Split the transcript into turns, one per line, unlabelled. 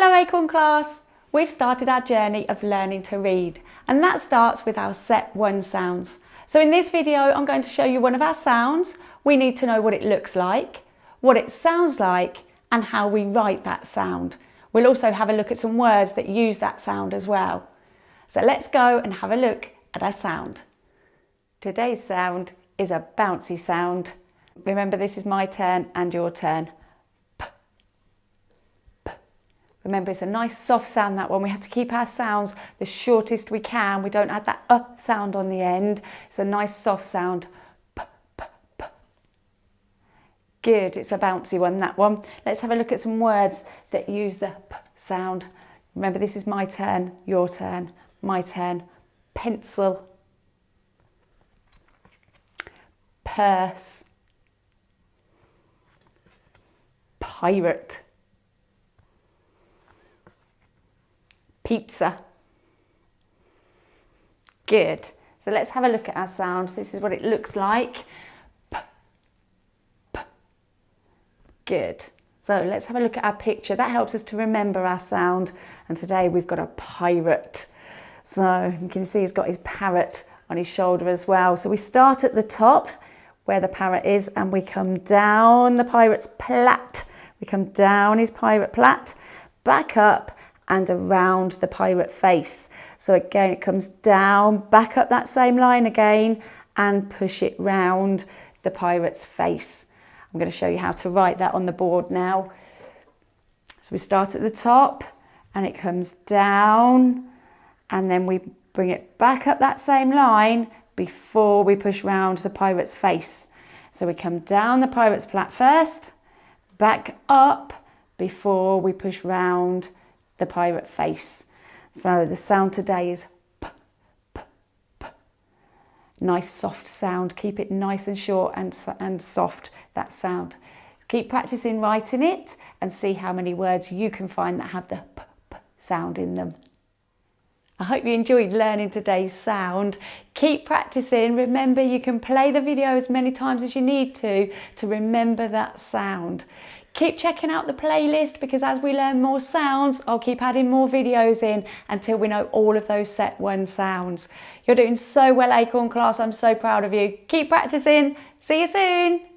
Hello Acorn class! We've started our journey of learning to read, and that starts with our set 1 sounds. So in this video I'm going to show you one of our sounds. We need to know what it looks like, what it sounds like, and how we write that sound. We'll also have a look at some words that use that sound as well. So let's go and have a look at our sound. Today's sound is a bouncy sound. Remember, this is my turn and your turn. Remember, it's a nice soft sound, that one. We have to keep our sounds the shortest we can. We don't add that sound on the end. It's a nice soft sound. P, p, p. Good, it's a bouncy one, that one. Let's have a look at some words that use the p sound. Remember, this is my turn, your turn, my turn. Pencil, purse, pirate, pizza. Good. So let's have a look at our sound. This is what it looks like. P, p. Good. So let's have a look at our picture. That helps us to remember our sound. And today we've got a pirate. So you can see he's got his parrot on his shoulder as well. So we start at the top where the parrot is and we come down the pirate's plait. We come down his pirate plait, back up and around the pirate face. So again, it comes down, back up that same line again and push it round the pirate's face. I'm going to show you how to write that on the board now. So we start at the top and it comes down and then we bring it back up that same line before we push round the pirate's face. So we come down the pirate's plait first, back up before we push round the pirate face. So the sound today is p, p, p. Nice soft sound. Keep it nice and short and soft, that sound. Keep practicing writing it and see how many words you can find that have the p, p sound in them. I hope you enjoyed learning today's sound. Keep practicing. Remember, you can play the video as many times as you need to remember that sound. Keep checking out the playlist because as we learn more sounds, I'll keep adding more videos in until we know all of those set 1 sounds. You're doing so well, Acorn class. I'm so proud of you. Keep practicing. See you soon.